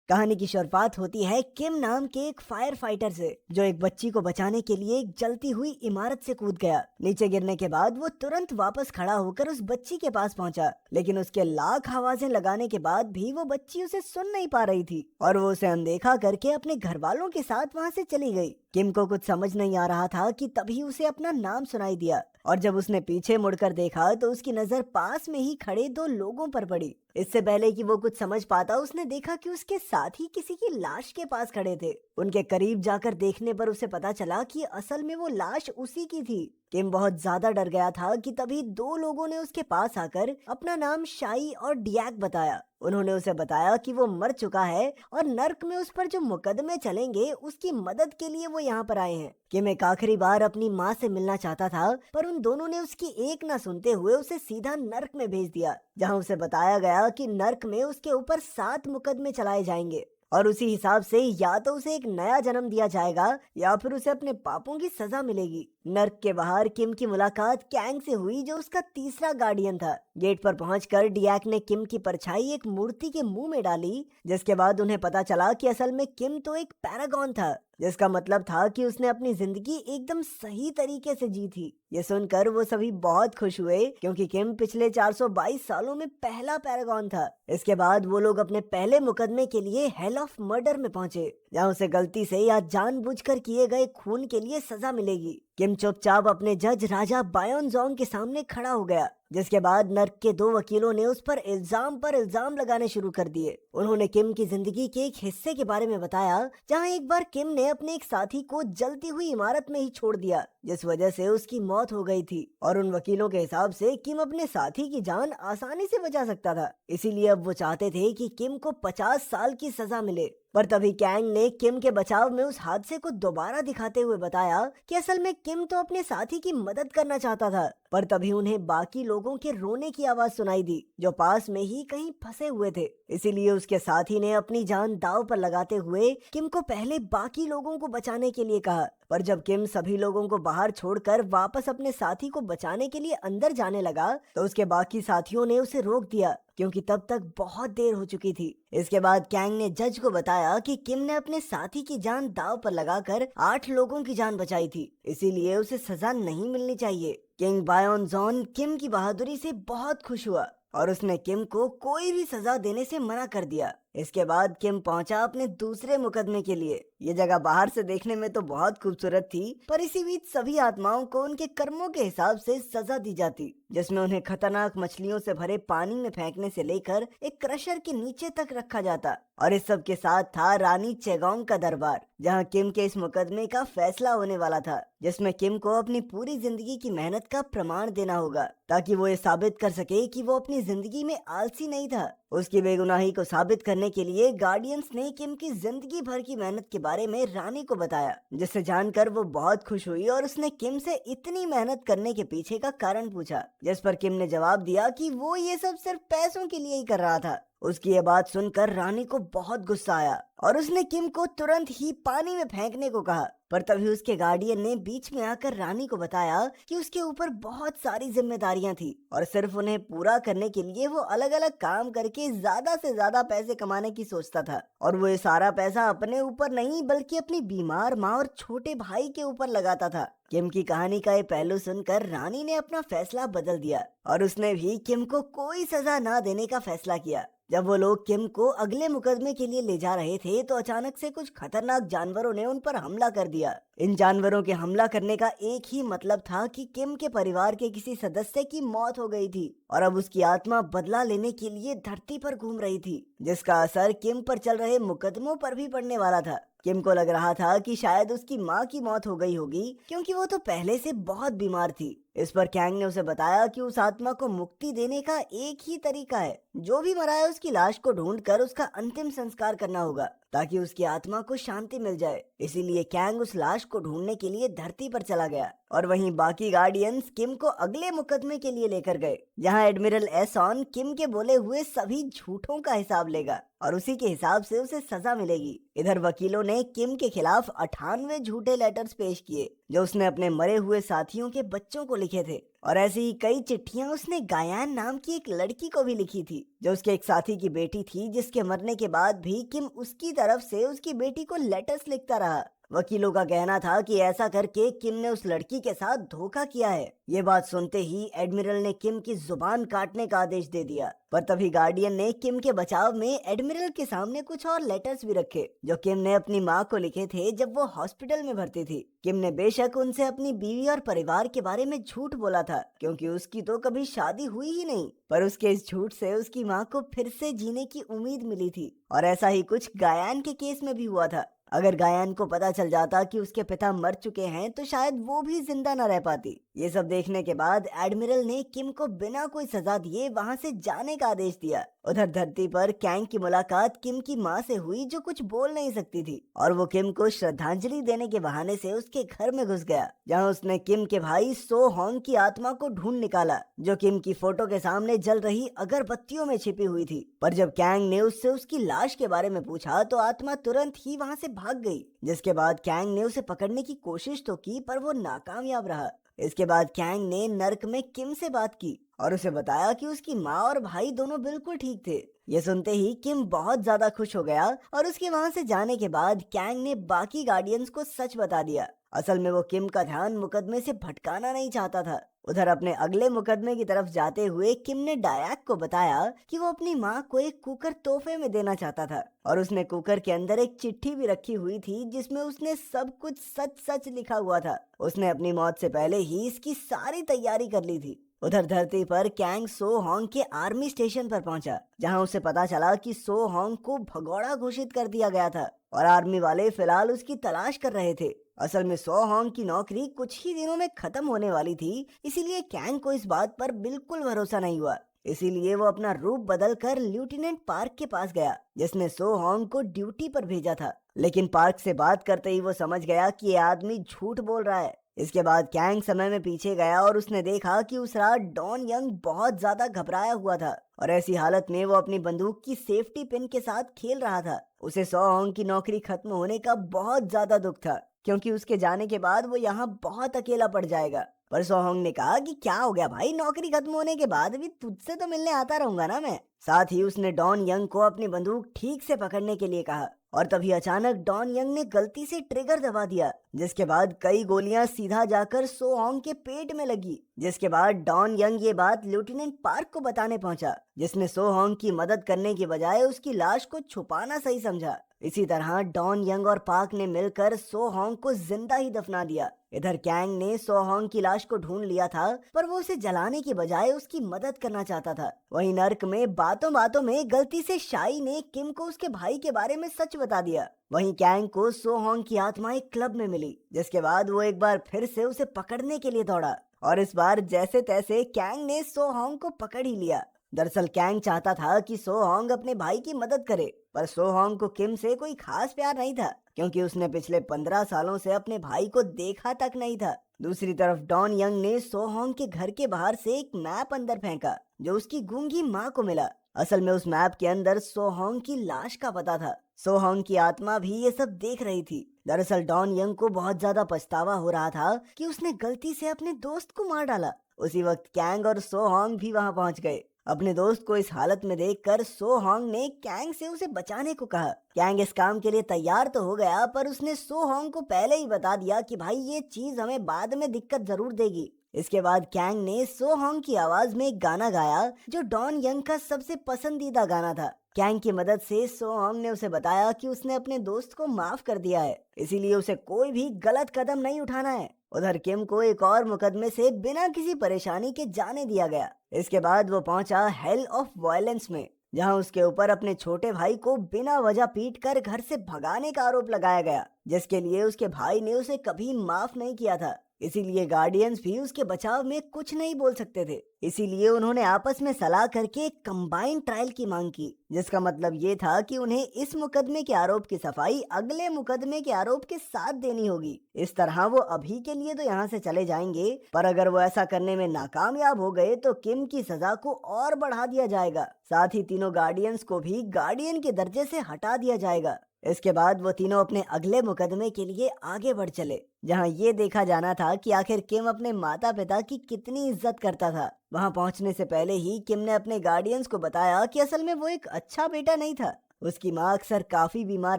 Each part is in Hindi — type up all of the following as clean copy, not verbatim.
कहानी की शुरुआत होती है किम नाम के एक फायर फाइटर से, जो एक बच्ची को बचाने के लिए एक जलती हुई इमारत से कूद गया। नीचे गिरने के बाद वो तुरंत वापस खड़ा होकर उस बच्ची के पास पहुंचा, लेकिन उसके लाख आवाजें लगाने के बाद भी वो बच्ची उसे सुन नहीं पा रही थी और वो उसे अनदेखा करके अपने घर वालों के साथ वहां से चली गई। किम को कुछ समझ नहीं आ रहा था कि तभी उसे अपना नाम सुनाई दिया और जब उसने पीछे मुड़कर देखा तो उसकी नजर पास में ही खड़े दो लोगों पर पड़ी। इससे पहले कि वो कुछ समझ पाता, उसने देखा कि उसके साथ ही किसी की लाश के पास खड़े थे। उनके करीब जाकर देखने पर उसे पता चला कि असल में वो लाश उसी की थी। किम बहुत ज्यादा डर गया था कि तभी दो लोगों ने उसके पास आकर अपना नाम शाई और डियाक बताया। उन्होंने उसे बताया कि वो मर चुका है और नर्क में उस पर जो मुकदमे चलेंगे उसकी मदद के लिए वो यहाँ पर आए हैं। किम एक आखिरी बार अपनी माँ से मिलना चाहता था, पर उन दोनों ने उसकी एक न सुनते हुए उसे सीधा नर्क में भेज दिया, जहाँ उसे बताया गया कि नर्क में उसके ऊपर 7 मुकदमे चलाए जाएंगे और उसी हिसाब से या तो उसे एक नया जन्म दिया जाएगा या फिर उसे अपने पापों की सजा मिलेगी। नर्क के बाहर किम की मुलाकात कैंग से हुई, जो उसका तीसरा गार्डियन था। गेट पर पहुंचकर डियाक ने किम की परछाई एक मूर्ति के मुंह में डाली, जिसके बाद उन्हें पता चला कि असल में किम तो एक पैरागॉन था, जिसका मतलब था कि उसने अपनी जिंदगी एकदम सही तरीके से जी थी। ये सुनकर वो सभी बहुत खुश हुए, क्योंकि किम पिछले 422 सालों में पहला पैरागॉन था। इसके बाद वो लोग अपने पहले मुकदमे के लिए हेल ऑफ मर्डर में पहुंचे, जहाँ उसे गलती से या जानबूझकर किए गए खून के लिए सजा मिलेगी। किम चुपचाप अपने जज राजा बायोन जोंग के सामने खड़ा हो गया, जिसके बाद नर्क के 2 वकीलों ने उस पर इल्जाम लगाने शुरू कर दिए। उन्होंने किम की जिंदगी के एक हिस्से के बारे में बताया, जहां एक बार किम ने अपने एक साथी को जलती हुई इमारत में ही छोड़ दिया, जिस वजह से उसकी मौत हो गई थी। और उन वकीलों के हिसाब से किम अपने साथी की जान आसानी से बचा सकता था, इसीलिए अब वो चाहते थे कि किम को 50 साल की सजा मिले। पर तभी कैंग ने किम के बचाव में उस हादसे को दोबारा दिखाते हुए बताया कि असल में किम तो अपने साथी की मदद करना चाहता था। पर तभी उन्हें बाकी लोगों के रोने की आवाज सुनाई दी, जो पास में ही कहीं फंसे हुए थे। इसीलिए उसके साथी ने अपनी जान दांव पर लगाते हुए किम को पहले बाकी लोगों को बचाने के लिए कहा। पर जब किम सभी लोगों को बाहर छोड़कर वापस अपने साथी को बचाने के लिए अंदर जाने लगा, तो उसके बाकी साथियों ने उसे रोक दिया, क्योंकि तब तक बहुत देर हो चुकी थी। इसके बाद कैंग ने जज को बताया कि किम ने अपने साथी की जान दांव पर लगाकर 8 लोगों की जान बचाई थी, इसीलिए उसे सजा नहीं मिलनी चाहिए। किंग बायोन जोन किम की बहादुरी से बहुत खुश हुआ और उसने किम को कोई भी सजा देने से मना कर दिया। इसके बाद किम पहुंचा अपने दूसरे मुकदमे के लिए। ये जगह बाहर से देखने में तो बहुत खूबसूरत थी, पर इसी बीच सभी आत्माओं को उनके कर्मों के हिसाब से सजा दी जाती, जिसमें उन्हें खतरनाक मछलियों से भरे पानी में फेंकने से लेकर एक क्रशर के नीचे तक रखा जाता। और इस सब के साथ था रानी चेगोंग का दरबार, जहां किम के इस मुकदमे का फैसला होने वाला था, जिसमें किम को अपनी पूरी जिंदगी की मेहनत का प्रमाण देना होगा, ताकि वो ये साबित कर सके कि वो अपनी जिंदगी में आलसी नहीं था। उसकी बेगुनाही को साबित करने के लिए गार्डियंस ने किम की जिंदगी भर की मेहनत के बारे में रानी को बताया, जिससे जानकर वो बहुत खुश हुई और उसने किम से इतनी मेहनत करने के पीछे का कारण पूछा, जिस पर किम ने जवाब दिया कि वो ये सब सिर्फ पैसों के लिए ही कर रहा था। उसकी ये बात सुनकर रानी को बहुत गुस्सा आया और उसने किम को तुरंत ही पानी में फेंकने को कहा। पर तभी उसके गार्डियन ने बीच में आकर रानी को बताया कि उसके ऊपर बहुत सारी जिम्मेदारियां थी और सिर्फ उन्हें पूरा करने के लिए वो अलग अलग काम करके ज्यादा से ज्यादा पैसे कमाने की सोचता था, और वो ये सारा पैसा अपने ऊपर नहीं बल्कि अपनी बीमार माँ और छोटे भाई के ऊपर लगाता था। किम की कहानी का ये पहलू सुनकर रानी ने अपना फैसला बदल दिया और उसने भी किम को कोई सजा ना देने का फैसला किया। जब वो लोग किम को अगले मुकदमे के लिए ले जा रहे थे, तो अचानक से कुछ खतरनाक जानवरों ने उन पर हमला कर दिया। इन जानवरों के हमला करने का एक ही मतलब था कि किम के परिवार के किसी सदस्य की मौत हो गई थी और अब उसकी आत्मा बदला लेने के लिए धरती पर घूम रही थी, जिसका असर किम पर चल रहे मुकदमों पर भी पड़ने वाला था। किम को लग रहा था कि शायद उसकी माँ की मौत हो गई होगी, क्योंकि वो तो पहले से बहुत बीमार थी। इस पर कैंग ने उसे बताया कि उस आत्मा को मुक्ति देने का एक ही तरीका है, जो भी मरा है उसकी लाश को ढूंढकर उसका अंतिम संस्कार करना होगा, ताकि उसकी आत्मा को शांति मिल जाए। इसीलिए कैंग उस लाश को ढूंढने के लिए धरती पर चला गया और वहीं बाकी गार्डियंस किम को अगले मुकदमे के लिए लेकर गए, जहां एडमिरल एसॉन किम के बोले हुए सभी झूठों का हिसाब लेगा और उसी के हिसाब से उसे सजा मिलेगी। इधर वकीलों ने किम के खिलाफ 98 झूठे लेटर्स पेश किए, जो उसने अपने मरे हुए साथियों के बच्चों को लिखे थे। और ऐसी ही कई चिट्ठियां उसने गायान नाम की एक लड़की को भी लिखी थी, जो उसके एक साथी की बेटी थी, जिसके मरने के बाद भी किम उसकी तरफ से उसकी बेटी को लेटर्स लिखता रहा। वकीलों का कहना था कि ऐसा करके किम ने उस लड़की के साथ धोखा किया है। ये बात सुनते ही एडमिरल ने किम की जुबान काटने का आदेश दे दिया। पर तभी गार्डियन ने किम के बचाव में एडमिरल के सामने कुछ और लेटर्स भी रखे, जो किम ने अपनी माँ को लिखे थे जब वो हॉस्पिटल में भर्ती थी। किम ने बेशक उनसे अपनी बीवी और परिवार के बारे में झूठ बोला था, क्योंकि उसकी तो कभी शादी हुई ही नहीं, पर उसके इस झूठ से उसकी माँ को फिर से जीने की उम्मीद मिली थी। और ऐसा ही कुछ गायान के केस में भी हुआ था। अगर गायान को पता चल जाता कि उसके पिता मर चुके हैं तो शायद वो भी जिंदा न रह पाती। ये सब देखने के बाद एडमिरल ने किम को बिना कोई सजा दिए वहां से जाने का आदेश दिया। उधर धरती पर कैंग की मुलाकात किम की माँ से हुई, जो कुछ बोल नहीं सकती थी, और वो किम को श्रद्धांजलि देने के बहाने से उसके घर में घुस गया, जहाँ उसने किम के भाई सो होंग की आत्मा को ढूंढ निकाला, जो किम की फोटो के सामने जल रही अगरबत्तियों में छिपी हुई थी। पर जब कैंग ने उससे उसकी लाश के बारे में पूछा तो आत्मा तुरंत ही वहाँ से भाग गई, जिसके बाद कैंग ने उसे पकड़ने की कोशिश तो की, पर वो नाकामयाब रहा। इसके बाद कैंग ने नर्क में किम से बात की और उसे बताया कि उसकी माँ और भाई दोनों बिल्कुल ठीक थे। ये सुनते ही किम बहुत ज्यादा खुश हो गया और उसके वहां से जाने के बाद कैंग ने बाकी गार्डियंस को सच बता दिया। असल में वो किम का ध्यान मुकदमे से भटकाना नहीं चाहता था। उधर अपने अगले मुकदमे की तरफ जाते हुए किम ने डायक को बताया कि वो अपनी माँ को एक कुकर तोहफे में देना चाहता था, और उसने कुकर के अंदर एक चिट्ठी भी रखी हुई थी जिसमें उसने सब कुछ सच सच लिखा हुआ था। उसने अपनी मौत से पहले ही इसकी सारी तैयारी कर ली थी। उधर धरती पर कैंग सो होंग के आर्मी स्टेशन पर पहुंचा, जहां उसे पता चला कि सो होंग को भगोड़ा घोषित कर दिया गया था और आर्मी वाले फिलहाल उसकी तलाश कर रहे थे। असल में सो होंग की नौकरी कुछ ही दिनों में खत्म होने वाली थी, इसीलिए कैंग को इस बात पर बिल्कुल भरोसा नहीं हुआ। इसीलिए वो अपना रूप बदल कर लेफ्टिनेंट पार्क के पास गया, जिसने सो होंग को ड्यूटी पर भेजा था। लेकिन पार्क से बात करते ही वो समझ गया कि ये आदमी झूठ बोल रहा है। इसके बाद कैंग समय में पीछे गया और उसने देखा कि उस रात डॉन यंग बहुत ज्यादा घबराया हुआ था, और ऐसी हालत में वो अपनी बंदूक की सेफ्टी पिन के साथ खेल रहा था। उसे सो होंग की नौकरी खत्म होने का बहुत ज्यादा दुख था, क्योंकि उसके जाने के बाद वो यहाँ बहुत अकेला पड़ जाएगा। पर सो होंग ने कहा कि क्या हो गया भाई, नौकरी खत्म होने के बाद भी तुझसे तो मिलने आता रहूंगा ना मैं। साथ ही उसने डॉन यंग को अपनी बंदूक ठीक से पकड़ने के लिए कहा, और तभी अचानक डॉन यंग ने गलती से ट्रिगर दबा दिया, जिसके बाद कई गोलियां सीधा जाकर सो होंग के पेट में लगी। जिसके बाद डॉन यंग ये बात लेफ्टिनेंट पार्क को बताने पहुंचा, जिसने सो होंग की मदद करने की बजाय उसकी लाश को छुपाना सही समझा। इसी तरह डॉन यंग और पार्क ने मिलकर सो होंग को जिंदा ही दफना दिया। इधर कैंग ने सो होंग की लाश को ढूंढ लिया था, पर वो उसे जलाने की बजाय उसकी मदद करना चाहता था। वहीं नर्क में बातों बातों में गलती से शाई ने किम को उसके भाई के बारे में सच बता दिया। वहीं कैंग को सो होंग की आत्मा एक क्लब में मिली, जिसके बाद वो एक बार फिर से उसे पकड़ने के लिए दौड़ा, और इस बार जैसे तैसे कैंग ने सो होंग को पकड़ ही लिया। दरअसल कैंग चाहता था कि सो होंग अपने भाई की मदद करे, पर सो होंग को किम से कोई खास प्यार नहीं था, क्योंकि उसने पिछले 15 सालों से अपने भाई को देखा तक नहीं था। दूसरी तरफ डॉन यंग ने सो होंग के घर के बाहर से एक मैप अंदर फेंका, जो उसकी गूंगी माँ को मिला। असल में उस मैप के अंदर सो होंग की लाश का पता था। सो होंग की आत्मा भी ये सब देख रही थी। दरअसल डॉन यंग को बहुत ज्यादा पछतावा हो रहा था कि उसने गलती से अपने दोस्त को मार डाला। उसी वक्त कैंग और सो होंग भी वहां पहुंच गए। अपने दोस्त को इस हालत में देखकर सो होंग ने कैंग से उसे बचाने को कहा। कैंग इस काम के लिए तैयार तो हो गया, पर उसने सो होंग को पहले ही बता दिया कि भाई ये चीज हमें बाद में दिक्कत जरूर देगी। इसके बाद कैंग ने सो होंग की आवाज में एक गाना गाया, जो डॉन यंग का सबसे पसंदीदा गाना था। कैंग की मदद से सो होंग ने उसे बताया कि उसने अपने दोस्त को माफ कर दिया है, इसीलिए उसे कोई भी गलत कदम नहीं उठाना है। उधर किम को एक और मुकदमे से बिना किसी परेशानी के जाने दिया गया। इसके बाद वो पहुंचा हेल ऑफ वायलेंस में, जहां उसके ऊपर अपने छोटे भाई को बिना वजह पीटकर घर से भगाने का आरोप लगाया गया, जिसके लिए उसके भाई ने उसे कभी माफ नहीं किया था। इसीलिए गार्डियंस भी उसके बचाव में कुछ नहीं बोल सकते थे। इसीलिए उन्होंने आपस में सलाह करके एक कंबाइंड ट्रायल की मांग की, जिसका मतलब ये था कि उन्हें इस मुकदमे के आरोप की सफाई अगले मुकदमे के आरोप के साथ देनी होगी। इस तरह वो अभी के लिए तो यहाँ से चले जाएंगे, पर अगर वो ऐसा करने में नाकामयाब हो गए तो किम की सजा को और बढ़ा दिया जाएगा। साथ ही तीनों गार्डियंस को भी गार्डियन के दर्जे से हटा दिया जाएगा। इसके बाद वो तीनों अपने अगले मुकदमे के लिए आगे बढ़ चले, जहां ये देखा जाना था कि आखिर किम अपने माता पिता की कितनी इज्जत करता था। वहां पहुंचने से पहले ही किम ने अपने गार्डियंस को बताया कि असल में वो एक अच्छा बेटा नहीं था। उसकी माँ अक्सर काफी बीमार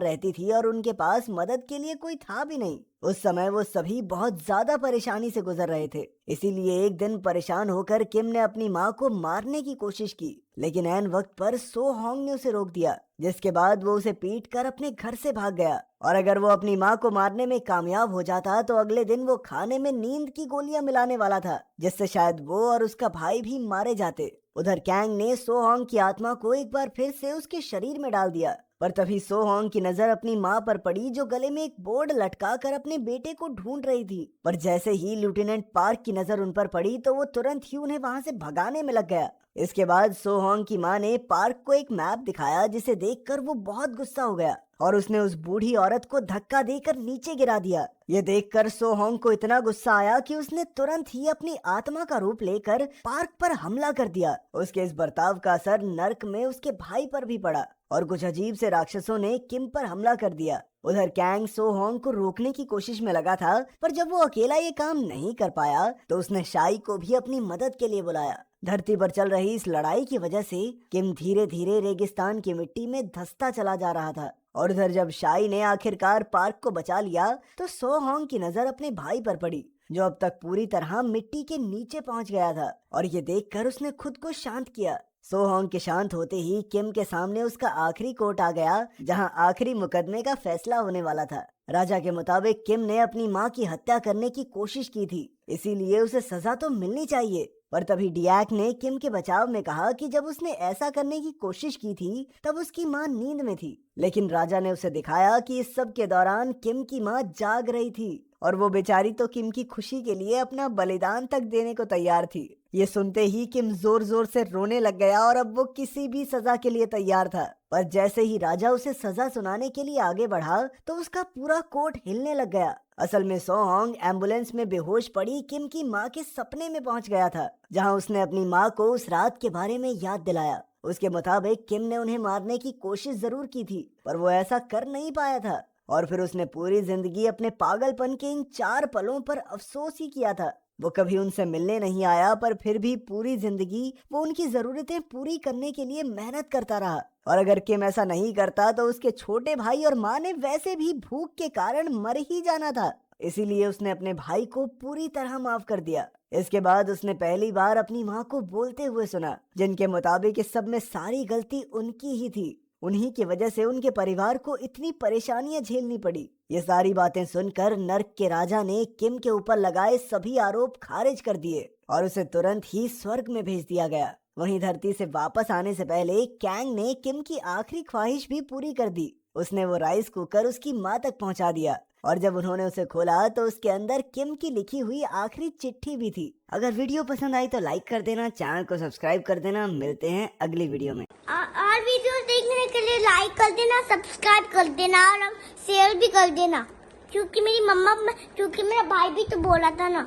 रहती थी और उनके पास मदद के लिए कोई था भी नहीं। उस समय वो सभी बहुत ज्यादा परेशानी से गुजर रहे थे। इसीलिए एक दिन परेशान होकर किम ने अपनी माँ को मारने की कोशिश की, लेकिन ऐन वक्त पर सो होंग ने उसे रोक दिया, जिसके बाद वो उसे पीट कर अपने घर से भाग गया। और अगर वो अपनी माँ को मारने में कामयाब हो जाता तो अगले दिन वो खाने में नींद की गोलियां मिलाने वाला था, जिससे शायद वो और उसका भाई भी मारे जाते। उधर कैंग ने सो होंग की आत्मा को एक बार फिर से उसके शरीर में डाल दिया, पर तभी सो होंग की नजर अपनी माँ पर पड़ी, जो गले में एक बोर्ड लटका कर अपने बेटे को ढूंढ रही थी। पर जैसे ही लेफ्टिनेंट पार्क की नजर उन पर पड़ी तो वो तुरंत ही उन्हें वहाँ से भगाने में लग गया। इसके बाद सो होंग की माँ ने पार्क को एक मैप दिखाया, जिसे देखकर वो बहुत गुस्सा हो गया और उसने उस बूढ़ी औरत को धक्का देकर नीचे गिरा दिया। ये देखकर सो होंग को इतना गुस्सा आया कि उसने तुरंत ही अपनी आत्मा का रूप लेकर पार्क पर हमला कर दिया। उसके इस बर्ताव का असर नर्क में उसके भाई पर भी पड़ा और कुछ अजीब से राक्षसों ने किम पर हमला कर दिया। उधर कैंग सो होंग को रोकने की कोशिश में लगा था, पर जब वो अकेला ये काम नहीं कर पाया तो उसने शाई को भी अपनी मदद के लिए बुलाया। धरती पर चल रही इस लड़ाई की वजह से किम धीरे धीरे रेगिस्तान की मिट्टी में धंसता चला जा रहा था। और उधर जब शाई ने आखिरकार पार्क को बचा लिया तो सो होंग की नजर अपने भाई पर पड़ी, जो अब तक पूरी तरह मिट्टी के नीचे पहुंच गया था। और ये देखकर उसने खुद को शांत किया। सो होंग के शांत होते ही किम के सामने उसका आखिरी कोर्ट आ गया, जहां आखिरी मुकदमे का फैसला होने वाला था। राजा के मुताबिक किम ने अपनी माँ की हत्या करने की कोशिश की थी, इसीलिए उसे सजा तो मिलनी चाहिए। पर तभी डियाक ने किम के बचाव में कहा कि जब उसने ऐसा करने की कोशिश की थी तब उसकी माँ नींद में थी, लेकिन राजा ने उसे दिखाया कि इस सब के दौरान किम की माँ जाग रही थी और वो बेचारी तो किम की खुशी के लिए अपना बलिदान तक देने को तैयार थी। ये सुनते ही किम जोर जोर से रोने लग गया और अब वो किसी भी सजा के लिए तैयार था। पर जैसे ही राजा उसे सजा सुनाने के लिए आगे बढ़ा तो उसका पूरा कोट हिलने लग गया। असल में सो होंग एम्बुलेंस में बेहोश पड़ी किम की माँ के सपने में पहुंच गया था, जहां उसने अपनी माँ को उस रात के बारे में याद दिलाया। उसके मुताबिक किम ने उन्हें मारने की कोशिश जरूर की थी, पर वो ऐसा कर नहीं पाया था। और फिर उसने पूरी जिंदगी अपने पागलपन के इन 4 पलों पर अफसोस ही किया था। वो कभी उनसे मिलने नहीं आया, पर फिर भी पूरी जिंदगी वो उनकी जरूरतें पूरी करने के लिए मेहनत करता रहा। और अगर किम ऐसा नहीं करता तो उसके छोटे भाई और माँ ने वैसे भी भूख के कारण मर ही जाना था। इसीलिए उसने अपने भाई को पूरी तरह माफ कर दिया। इसके बाद उसने पहली बार अपनी माँ को बोलते हुए सुना, जिनके मुताबिक इस सब में सारी गलती उनकी ही थी। उन्हीं की वजह से उनके परिवार को इतनी परेशानियां झेलनी पड़ी। ये सारी बातें सुनकर नर्क के राजा ने किम के ऊपर लगाए सभी आरोप खारिज कर दिए और उसे तुरंत ही स्वर्ग में भेज दिया गया। वहीं धरती से वापस आने से पहले कैंग ने किम की आखिरी ख्वाहिश भी पूरी कर दी। उसने वो राइस कुकर उसकी माँ तक पहुंचा दिया और जब उन्होंने उसे खोला तो उसके अंदर किम की लिखी हुई आखिरी चिट्ठी भी थी। अगर वीडियो पसंद आई तो लाइक कर देना, चैनल को सब्सक्राइब कर देना। मिलते हैं अगली वीडियो में। और वीडियो देखने के लिए लाइक कर देना, सब्सक्राइब कर देना और शेयर भी कर देना, क्योंकि मेरी मम्मा, क्योंकि मेरा भाई भी तो बोला था ना।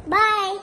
बाय।